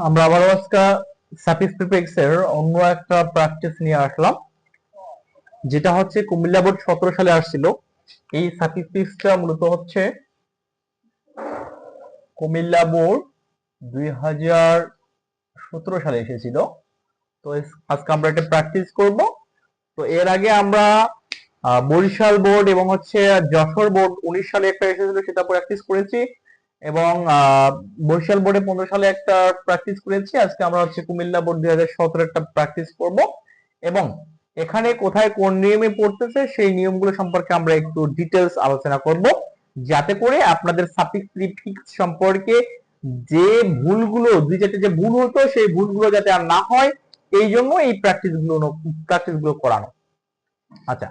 আমরা আবার আজকে সাফিক্স প্রিফিক্স এর অন্য একটা প্র্যাকটিস নিয়ে আসলাম, যেটা হচ্ছে কুমিল্লা বোর্ড 17 সালে আসছিল। এই সাফিক্স প্রিফিক্সটা মূলত হচ্ছে কুমিল্লা বোর্ড 2017 সালে এসেছিল। তো আজকে আমরা একটা প্র্যাকটিস করব। তো এর আগে আমরা বরিশাল বোর্ড এবং হচ্ছে যশোর বোর্ড 19 সালে একটা এসেছিল, সেটা প্র্যাকটিস করেছি, এবং বরিশাল বোর্ডে 15 সালে একটা প্র্যাকটিস করেছি। আজকে আমরা হচ্ছে কুমিল্লা বোর্ড 2017 একটা প্র্যাকটিস করব, এবং এখানে কোথায় কোন নিয়মে পড়তেছে সেই নিয়মগুলো সম্পর্কে আমরা একটু ডিটেলস আলোচনা করব, যাতে করে আপনাদের সাফিক্স প্রিফিক্স সম্পর্কে যে ভুলগুলো, দুই চারটে যে ভুল হতো সেই ভুলগুলো যাতে আর না হয়, এই জন্য এই প্র্যাকটিসগুলো করানো। আচ্ছা,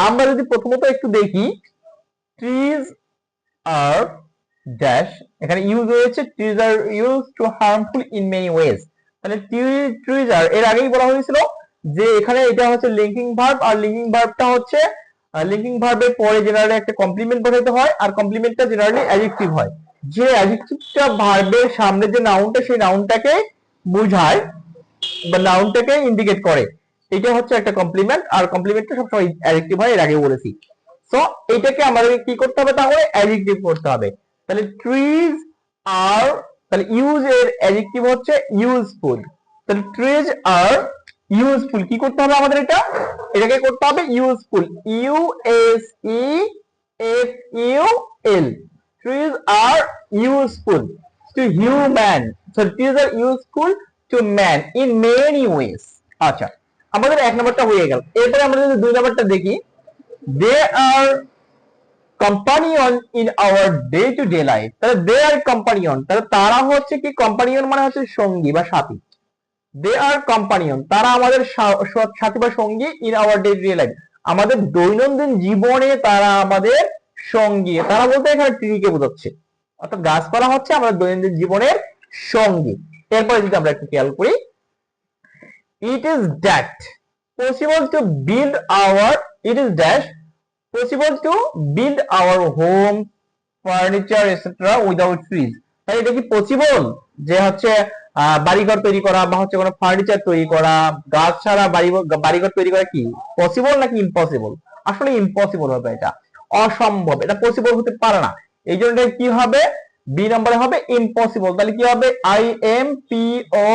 আমরা যদি প্রথমত একটু দেখি, ট্রিজ আর ড্যাশ, এখানে ইউজ হয়েছে trees are use to harmful in many ways. তাহলে ট্রিজ আর এর আগেই বলা হয়েছিল যে এখানে এটা হচ্ছে লিঙ্কিং ভার্ব, আর লিঙ্কিং ভার্বটা হচ্ছে লিঙ্কিং ভার্বের পরে জেনারেলি একটা কমপ্লিমেন্ট বসাইতে হয়, আর কমপ্লিমেন্টটা জেনারেলি অ্যাডজেক্টিভ হয়। যে অ্যাডজেক্টিভটা ভার্বের সামনে যে নাউনটা, সেই নাউনটাকে বোঝায় বা নাউনটাকে ইন্ডিকেট করে, এটা হচ্ছে একটা কমপ্লিমেন্ট, আর কমপ্লিমেন্টটা সবসময় অ্যাডজেক্টিভ হয়, এর আগে বলেছি। সো এটাকে আমাদের কি করতে হবে, তাহলে অ্যাডজেক্টিভ করতে হবে। তাহলে ট্রিজ আর, তাহলে ইউজ এর অ্যাডজেক্টিভ হচ্ছে ইউজফুল। তাহলে ট্রিজ আর ইউজফুল কি করতে হবে আমাদের, এটাকে করতে হবে useful, U S E F U L. Trees are useful to human, so trees are useful to man in many ways. আচ্ছা, আমাদের এক নম্বরটা হয়ে গেল। এরপরে আমরা যদি দুই নম্বরটা দেখি, they are companion in our day to day life. তাহলে দে আর কম্পানিয়ন, তাহলে তারা হচ্ছে কি, কম্পানিয়ন মানে হচ্ছে সঙ্গী বা সাথী। দে আর কম্পানিয়ন, তারা আমাদের সাথী বা সঙ্গী, in our day to day life, আমাদের দৈনন্দিন জীবনে তারা আমাদের সঙ্গী। তারা বলতে এখানে ট্রিকে বোঝাচ্ছে, অর্থাৎ গাছপালা হচ্ছে আমাদের দৈনন্দিন জীবনের সঙ্গী। এরপরে যদি আমরা একটু খেয়াল করি, it is that possible to build our, it is dash possible to build our home, furniture etc without trees। তাই এটা কি পসিবল যে হচ্ছে বাড়িঘর তৈরি করা বা হচ্ছে কোনো ফার্নিচার তৈরি করা, গাছ ছাড়া বাড়িঘর তৈরি করা কি পসিবল নাকি ইম্পসিবল? আসলে ইম্পসিবল হবে, এটা অসম্ভব, এটা পসিবল হতে পারে না। এই জন্য এটা কি হবে, বি নম্বরে হবে ইম্পসিবল। তাহলে কি হবে, I M P O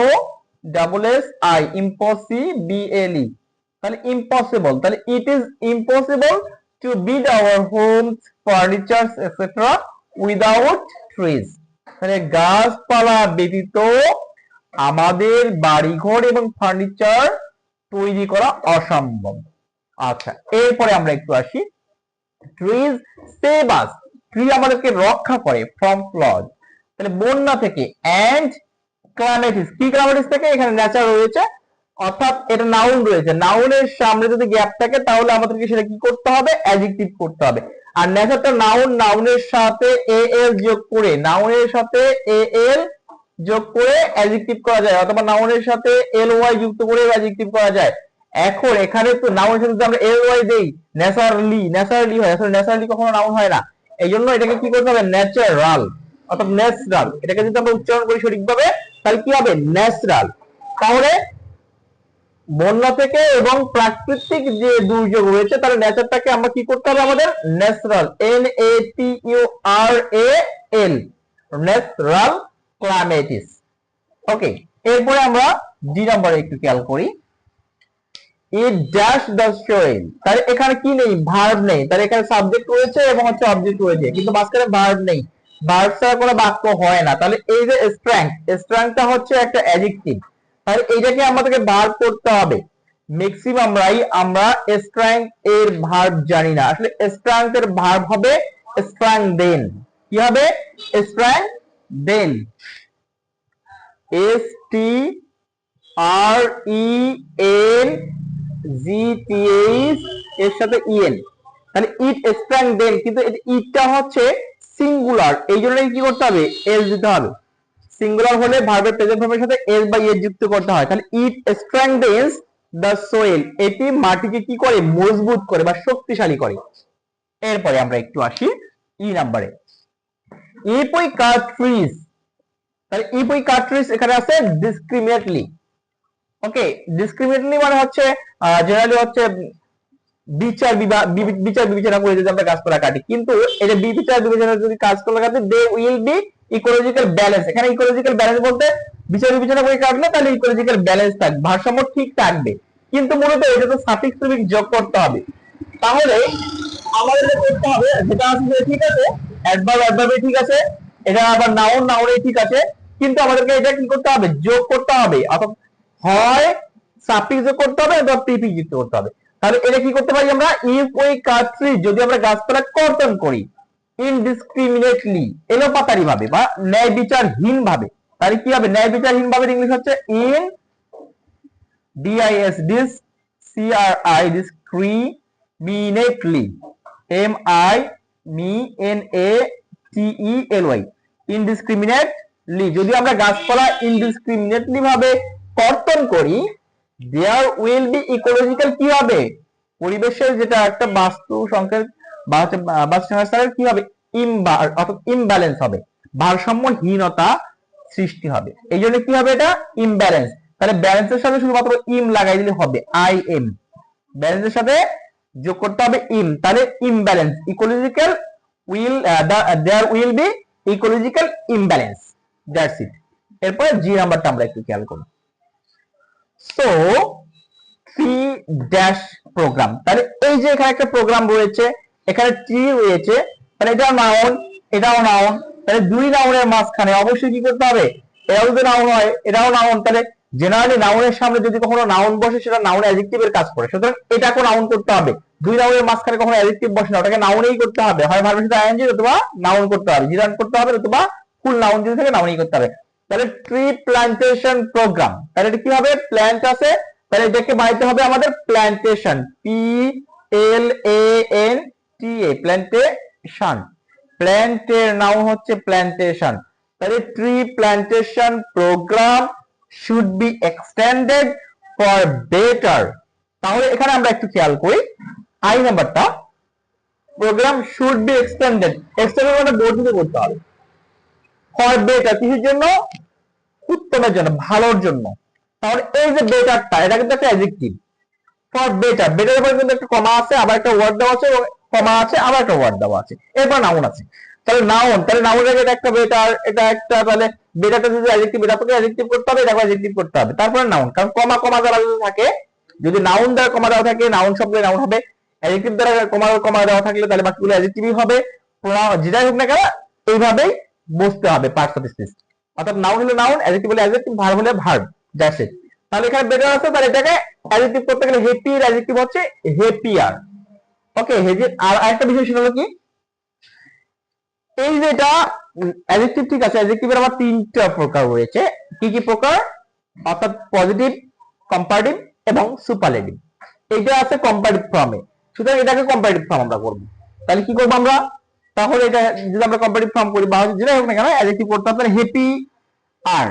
double S I, impossible. তাহলে ইম্পসিবল, তাহলে it is impossible to build our homes, furnitures etcetera without trees. তাহলে গাছপালা ব্যতীত আমাদের বাড়িঘর এবং ফার্নিচার তৈরি করা অসম্ভব। আচ্ছা, এরপরে আমরা একটু আসি, ট্রিজ সেভ আস, ট্রি আমাদেরকে রক্ষা করে ফ্রম ফ্লাড, তাহলে বন্যা থেকে, এন্ড ক্লাইমেটিস, কি ক্লাইমেটিস থেকে, এখানে নেচার রয়েছে, অর্থাৎ এটা নাউন রয়েছে, নাউনের সামনে যদি গ্যাপ থাকে তাহলে আমাদেরকে সেটা কি করতে হবে, অ্যাডজেক্টিভ করতে হবে। আর নেচারটা নাউন, নাউনের সাথে এ এল যোগ করে, নাউনের সাথে এ এল যোগ করে অ্যাডজেক্টিভ করা যায়, অথবা নাউনের সাথে এল ওয়াই যুক্ত করে অ্যাডজেক্টিভ করা যায়। এখন এখানে তো নাউনের সাথে যদি আমরা এল ওয়াই দেই, ন্যাচারালি হয়, আসলে ন্যাচারালি কখনো নাউন হয় না। এই জন্য এটাকে কি করতে হবে, ন্যাচারাল, অর্থাৎ ন্যাচারাল। এটাকে যদি আমরা উচ্চারণ করি সঠিকভাবে তাহলে কি হবে, ন্যাচারাল। তাহলে বন্যা থেকে এবং প্রাকৃতিক যে দুর্যোগ রয়েছে, তাহলে নেচারটাকে আমরা কি করতে হবে, আমাদের natural, N A T U R A L, natural climates. Okay, এরপরে আমরা ডি নম্বরে একটু খেয়াল করি, ইট ড্যাশ দ্য সোইল। তাহলে এখানে কি নেই, ভার্ব নেই, তাহলে এখানে সাবজেক্ট রয়েছে এবং হচ্ছে অবজেক্ট রয়েছে, কিন্তু মাঝখানে ভার্ব নেই, ভার্ব ছাড়া কোনো বাক্য হয় না। তাহলে এই যে স্ট্রেংথ, স্ট্রেংথটা হচ্ছে একটা অ্যাডজেক্টিভ, তাহলে এইটাকে আমাদেরকে ভার্ব করতে হবে। ম্যাক্সিমামরাই আমরা স্ট্রেংথ এর ভার্ব জানি না, আসলে স্ট্রেংথ এর ভার্ব হবে স্ট্রেংথেন। কি হবে, strengthen, S T R E N G T H এর সাথে ইএন, তাহলে ইট স্ট্রেংথেন, কিন্তু ইটটা হচ্ছে সিঙ্গুলার, এই জন্য কি করতে হবে, এস দিতে হবে। সিঙ্গুলার হলে ভার্বের প্রেজেন্ট ফর্মের সাথে এস বা এস যুক্ত করতে হয়। তাহলে ইট স্ট্রেংথেন্স দ্য সোইল, এটি মাটিকে কি করে, মজবুত করে বা শক্তিশালী করে। এরপরে আমরা একটু আসি ই নাম্বারে, ইফ উই কাট ট্রিজ, তাহলে ইফ উই কার্ট্রিজ এখানে আছে ডিসক্রিমিনেটলি। ওকে, ডিসক্রিমিনেটলি মানে হচ্ছে জেনারেলি হচ্ছে বিচার বিবেচনা করে যদি আমরা গাছপালা কাটি, কিন্তু এই যে বিচার বিবেচনা যদি গাছপালা কাটি they will be ecological balance. এখানে ইকোলজিক্যাল ব্যালেন্স বলতে বিচার বিবেচনা করে কাটলে তাহলে ইকোলজিক্যাল ব্যালেন্স থাকবে, ভারসাম্য ঠিক থাকবে, কিন্তু মূলত এটা তো সাফিক্স প্রিফিক্স যোগ করতে হবে। তাহলে আমাদের যেটা করতে হবে, যেটা আছে ঠিক আছে, অ্যাডভার্ব অ্যাডভার্বে ঠিক আছে, এটা আবার নাউন নাউনে ঠিক আছে, কিন্তু আমাদেরকে এটা কি করতে হবে, যোগ করতে হবে, অর্থাৎ হয় সাফিক্স যোগ করতে হবে অথবা প্রিফিক্স যুক্ত করতে হবে। তাহলে এটা কি করতে পারি আমরা, ইফ উই কাট ট্রি, যদি আমরা গাছপালা কর্তন করি, ইনডিসক্রিমিনেটলি এলোপাতারি ভাবে বা ন্যায় বিচারহীন ভাবে, তাহলে কি হবে, ন্যায় বিচারহীন ভাবে ইংলিশ হচ্ছে in D I S dis C R I discriminately MINETELY indiscriminately, যদি আমরা গাছপালা ইনডিসক্রিমিনেটলি ভাবে কর্তন করি, দেয়ার উইল বি ইকোলজিক্যাল কি হবে, পরিবেশের যেটা একটা বাস্তু সংকেত বাস্তু সংস্থানের কি হবে, অর্থাৎ ইমব্যালেন্স হবে, ভারসাম্যহীনতা সৃষ্টি হবে। এই জন্য কি হবে, এটা ইমব্যালেন্স। তাহলে ব্যালেন্সের সাথে শুধুমাত্র ইম লাগাই দিলে হবে, IM, ব্যালেন্সের সাথে যোগ করতে হবে ইম, তাহলে imbalance, ecological will there will be ecological imbalance, that's it. এরপরে জি নাম্বারটা আমরা একটু খেয়াল করব। সো 3 প্রোগ্রাম, তাহলে এই যে এখানে একটা প্রোগ্রাম রয়েছে, এখানে ট্রি রয়েছে, তাহলে এটা নাউন এটাও নাউন, তাহলে দুই নাউনের মাঝখানে অবশ্যই কি করতে হবে, এটাও যদি নাউন হয় এটাও নাউন, তাহলে জেনারেলি নাউনের সামনে যদি কখনো নাউন বসে সেটা নাউন অ্যাডজেক্টিভের কাজ করে, সুতরাং এটাকে নাউন করতে হবে। দুই নাউনের মাঝখানে কখনো অ্যাডজেক্টিভ বসে না, ওটাকে নাউনেই করতে হবে, হয় ভার্বের সাথে আইএনজি অথবা নাউন করতে হবে, জিরান করতে হবে অথবা ফুল নাউন যদি থাকে নাউনই করতে হবে। তাহলে ট্রি প্ল্যান্টেশন প্রোগ্রাম, তাহলে এটা কি হবে, প্ল্যান্ট আছে, তাহলে এটাকে বানাইতে হবে আমাদের প্ল্যান্টেশন, PLANTA, প্ল্যান্টেশন, প্ল্যান্টের নাউন হচ্ছে প্ল্যান্টেশন। তাহলে tree plantation program should be extended for better, তাহলে এখানে আমরা একটু খেয়াল করি আই নাম্বারটা, program should be extended, extended মানে বর্ধিত করতে হবে, ফর বেটার কিসের জন্য, উত্তমের জন্য, ভালোর জন্য। তাহলে এই যে বেটারটা এটা কিন্তু একটা অ্যাডজেক্টিভ, ফর বেটার, বেটার উপরে কিন্তু একটা কমা আছে, আবার একটা ওয়ার্ড দেওয়া আছে, কমা আছে, আবার একটা ওয়ার্ড দেওয়া আছে, এরপর নাউন আছে। তাহলে নাউন, তাহলে নাউনের এটা একটা বেটার, এটা একটা, তাহলে বেটারটা যদি অ্যাডজেক্টিভ, এটা থেকে অ্যাডজেক্টিভ করতে হবে, এটা অ্যাডজেক্টিভ করতে হবে, তারপরে নাউন, কারণ কমা কমা দ্বারা যদি থাকে, যদি নাউন দ্বারা কমা দেওয়া থাকে নাউন শব্দে নাউন হবে, অ্যাডজেক্টিভ দ্বারা কমা দেওয়া থাকলে তাহলে বাকিগুলো অ্যাডজেক্টিভই হবে, যেটাই হোক না কেন এইভাবেই বসতে হবে পার্টস অফ স্পিচ, অর্থাৎ নাউন হলে নাউন, অ্যাডজেক্টিভ হলে অ্যাডজেক্টিভ, ভার্ব হলে ভার্ব, দ্যাটস ইট। তাহলে এখানে বেটার আছে, তাহলে এটাকে অ্যাডজেক্টিভ করতে গেলে হ্যাপির অ্যাডজেক্টিভ হচ্ছে হ্যাপিয়ার। ওকে, আর আরেকটা বিষয় সেটা হলো কি, এই যেটা অ্যাডজেক্টিভ ঠিক আছে, অ্যাডজেক্টিভের আবার 3টা প্রকার রয়েছে, কি কি প্রকার, অর্থাৎ পজিটিভ, কম্পারেটিভ এবং সুপারলেটিভ। এইটা আছে কম্পারেটিভ ফর্মে, সুতরাং এটাকে কম্পারেটিভ ফর্ম আমরা করব। তাহলে কি করব আমরা, তাহলে এটা যদি আমরা কম্পারেটিভ ফর্ম করি বা যেটা হোক না কেন অ্যাডজেক্টিভ করতে হবে, হ্যাপি আর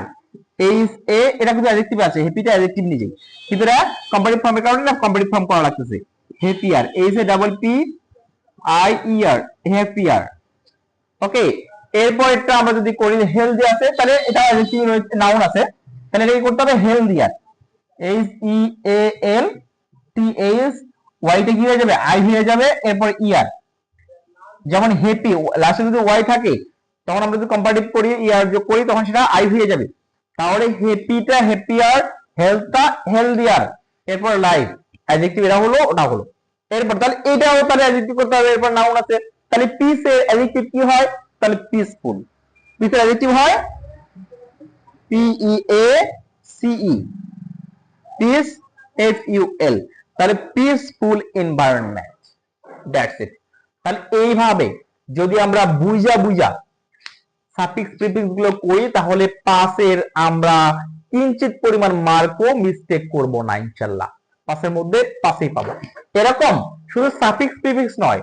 এইচ এ, এটা কিন্তু অ্যাডজেক্টিভ আছে, হ্যাপিটা অ্যাডজেক্টিভ নিজেই, কিন্তু এটা কম্পারেটিভ ফর্মের কারণে না কম্পারেটিভ ফর্ম করা লাগতেছে, happier, H A double P I E R, happier. Okay, এরপরটা আমরা যদি করি হেলদি আছে, তাহলে এটা অ্যাডজেক্টিভ রয়েছে, নাউন আছে, তাহলে এটা কি করতে হবে, হেলদিয়ার, HEALTH, ওয়াইটা কি হয়ে যাবে, আই হয়ে যাবে, এরপর ইয়ার, যেমন হ্যাপি লাস্টে যদি ওয়াই থাকে তখন আমরা যদি কম্পারেটিভ করি ইয়ার যোগ করি তখন সেটা আই হয়ে যাবে, তাহলে হ্যাপিটা হ্যাপিয়ার, হেলথটা হেলদিয়ার, এরপর লাইফ অ্যাডজেক্টিভ, এটা হলো ওটা হলো, এরপর তাহলে এটাও তাহলে অ্যাডজেক্টিভ করতে হবে, এরপর নাউন আছে, তাহলে পিস এর অ্যাডজেক্টিভ কি হয়, তাহলে পিসফুল, পিস এর অ্যাডজেক্টিভ হয় PEACE, পিস FUL, তাহলে পিসফুল এনভায়রনমেন্ট, দ্যাটস ইট। তাহলে এইভাবে যদি আমরা বুঝা সাফিক্স প্রিফিক্স গুলো করি তাহলে পাসের আমরা কিঞ্চিত পরিমাণ মার্কও মিস্টেক করব না, ইনশাআল্লাহ পাসের মধ্যে পাসেই পাবো। এরকম শুধু সাফিক্স প্রিফিক্স নয়,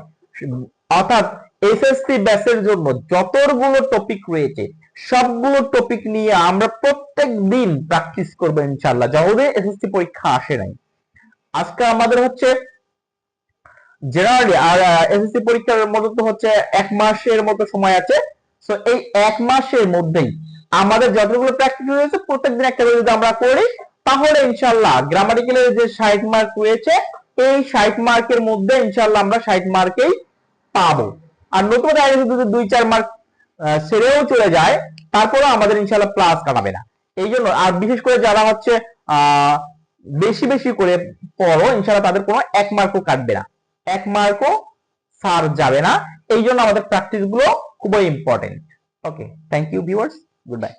অর্থাৎ এসএসসি ব্যাচের জন্য যতগুলো টপিক রয়েছে সবগুলো টপিক নিয়ে আমরা প্রত্যেক দিন প্র্যাকটিস করবো ইনশাআল্লাহ, যতদিন এসএসসি পরীক্ষা আসে নাই। আজকে আমাদের হচ্ছে জেনারেলি আর এসএসসি পরীক্ষার মতো তো হচ্ছে 1 মাসের মতো সময় আছে, সো এই 1 মাসের মধ্যেই আমাদের যতগুলো প্র্যাকটিস রয়েছে প্রত্যেকদিন একটা করে যদি আমরা করি তাহলে ইনশাআল্লাহ গ্রামাটিক্যালের যে 60 মার্ক রয়েছে এই 60 মার্কের মধ্যে ইনশাআল্লাহ আমরা 60 মার্কেই পাবো। আর নতুন আইডি যদি 2-4 মার্ক সেরেও চলে যায় তারপরে আমাদের ইনশাআল্লাহ প্লাস কাটাবে না। এই জন্য আর বিশেষ করে যারা হচ্ছে বেশি বেশি করে পড়ো ইনশাআল্লাহ তাদের কোনো 1 মার্কও কাটবে না, 1 মার্কও সার যাবে না। এই জন্য আমাদের প্র্যাকটিস গুলো খুবই important. Okay, thank you viewers, good bye.